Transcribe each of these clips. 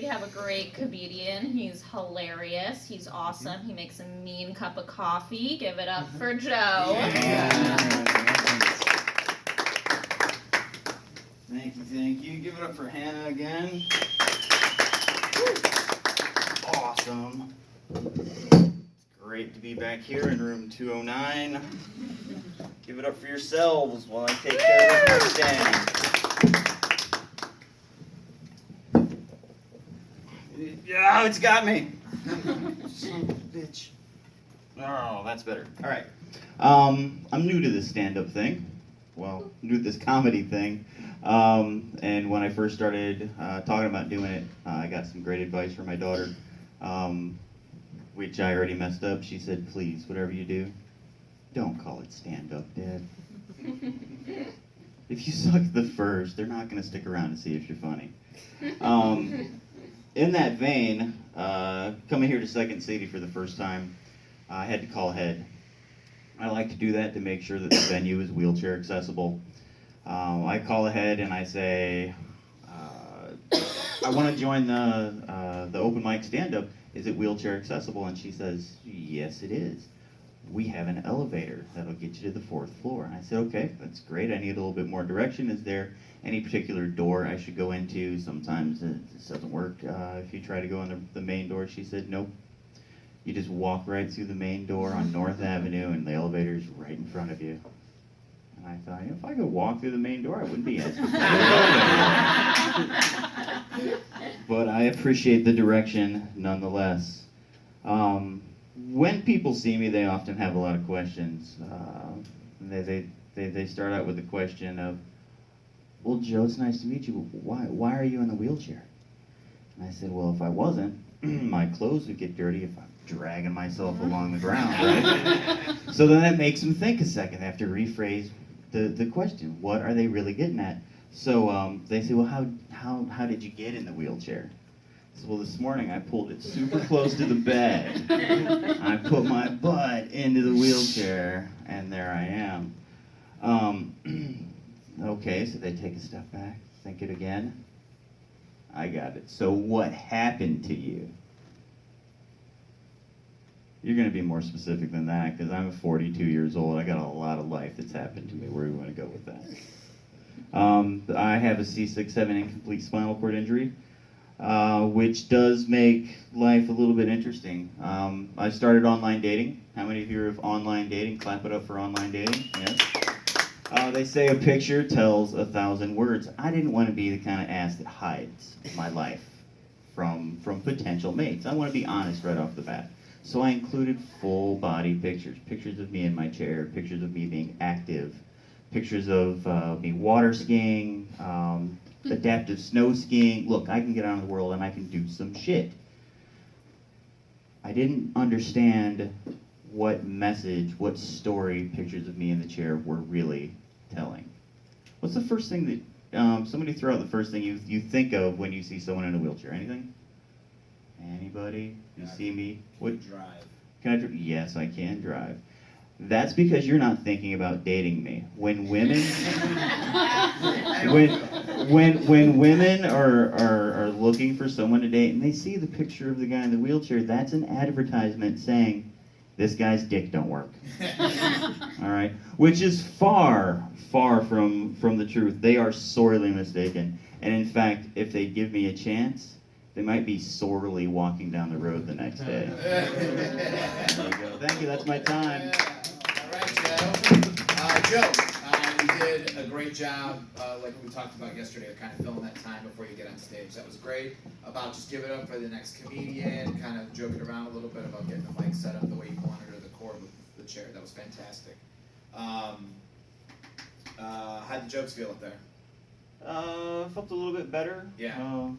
we have a great comedian. He's hilarious. He's awesome. He makes a mean cup of coffee. Give it up for Joe. Thank you, thank you. Give it up for Hannah again. Awesome. It's great to be back here in room 209. Give it up for yourselves while I take care of this stand. Yeah, it's got me. Son of a bitch. Oh, that's better. All right. I'm new to this stand-up thing. Well, new to this comedy thing. And when I first started talking about doing it, I got some great advice from my daughter, which I already messed up. She said, please, whatever you do, don't call it stand-up, Dad. If you suck at the first, they're not going to stick around to see if you're funny. In that vein, coming here to Second City for the first time, I had to call ahead. I like to do that to make sure that the venue is wheelchair accessible. I call ahead and I say, I want to join the open mic stand-up. Is it wheelchair accessible? And she says, yes, it is. We have an elevator that'll get you to the 4th floor. And I said, okay, that's great. I need a little bit more direction. Is there any particular door I should go into? Sometimes this doesn't work if you try to go in the main door. She said, nope. You just walk right through the main door on North Avenue and the elevator's right in front of you. And I thought, if I could walk through the main door, I wouldn't be as But I appreciate the direction nonetheless. When people see me, they often have a lot of questions. They start out with the question of, well, Joe, it's nice to meet you, but why are you in the wheelchair? And I said, well, if I wasn't, my clothes would get dirty if I'm dragging myself along the ground, right? So then that makes them think a second. They have to rephrase the question. What are they really getting at? So they say, well, how did you get in the wheelchair? I said, well, this morning I pulled it super close to the bed. I put my butt into the wheelchair, and there I am. Okay, so they take a step back, think it again. I got it. So what happened to you? You're going to be more specific than that, because I'm 42 years old. I got a lot of life that's happened to me. Where do we want to go with that? I have a C6-7 incomplete spinal cord injury, which does make life a little bit interesting. I started online dating. How many of you are of online dating? Clap it up for online dating. Yes. They say a picture tells 1,000 words. I didn't want to be the kind of ass that hides my life from potential mates. I want to be honest right off the bat. So I included full body pictures. Pictures of me in my chair, pictures of me being active, pictures of me water skiing, adaptive snow skiing. Look, I can get out in the world and I can do some shit. I didn't understand what message, what story pictures of me in the chair were really telling. What's the first thing that, somebody throw out the first thing you think of when you see someone in a wheelchair? Anything? Anybody? You see me? What? Drive. Can I drive? Yes, I can drive. That's because you're not thinking about dating me. When women, when women are looking for someone to date and they see the picture of the guy in the wheelchair, that's an advertisement saying, this guy's dick don't work. All right, which is far from the truth. They are sorely mistaken. And in fact, if they give me a chance, they might be sorely walking down the road the next day. There you go. Thank you. That's my time. All right, Joe. You did a great job, like we talked about yesterday, of kind of filling that time before you get on stage. That was great. About just give it up for the next comedian, kind of joking around a little bit about getting the mic set up the way you wanted or the cord with the chair. That was fantastic. How'd the jokes feel up there? Felt a little bit better. Yeah.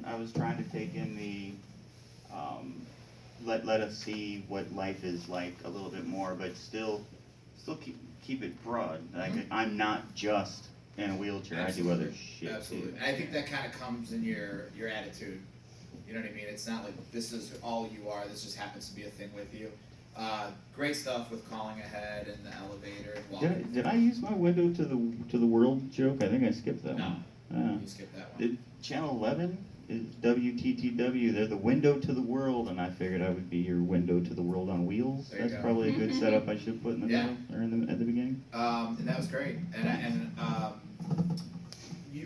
I was trying to take in the let us see what life is like a little bit more, but still keep it broad. Like, I'm not just in a wheelchair. Absolutely. I do other shit. Absolutely. Too. And I think that kind of comes in your attitude. You know what I mean? It's not like this is all you are. This just happens to be a thing with you. Great stuff with calling ahead and the elevator and walking. Did I use my window to the world joke? I think I skipped that No. one. You skipped that one. Did Channel 11 is WTTW. They're the window to the world, and I figured I would be your window to the world on wheels. There you That's go. probably a good setup I should put in the Yeah. middle or at the beginning. And that was great.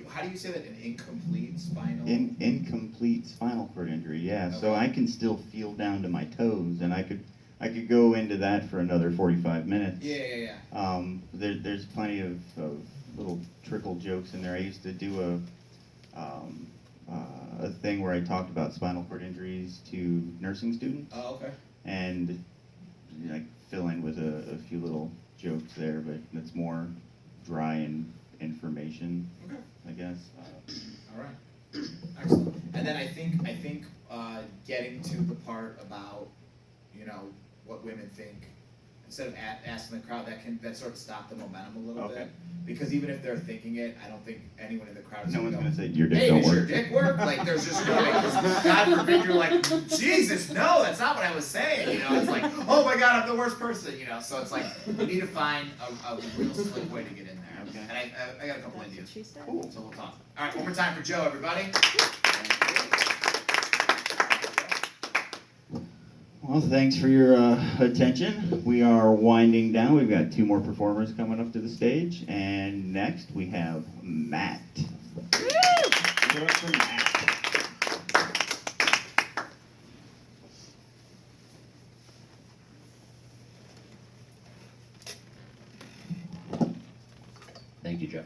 How do you say that? An incomplete spinal. Incomplete spinal cord injury. Yeah. So Okay. I can still feel down to my toes, and I could go into that for another 45 minutes. Yeah. There's plenty of little trickle jokes in there. I used to do a thing where I talked about spinal cord injuries to nursing students, Oh, okay. and like fill in with a few little jokes there, but it's more dry and information, Okay. I guess. All right. Excellent. And then I think getting to the part about what women think, instead of asking the crowd, that sort of stopped the momentum a little Okay. bit, because even if they're thinking it, I don't think anyone in the crowd is No one's go, gonna say your dick hey, don't does your work. dick work? Like, there's just no way, 'cause God forbid you're like, Jesus, no, that's not what I was saying. It's like, oh my God, I'm the worst person. So it's like, we need to find a real slick way to get in there. Okay. And I got a couple ideas. Cool. So we'll talk. All right, one more time for Joe, everybody. Well, thanks for your attention. We are winding down. We've got 2 more performers coming up to the stage, and next we have Matt. Give it up for Matt. Thank you, Joe.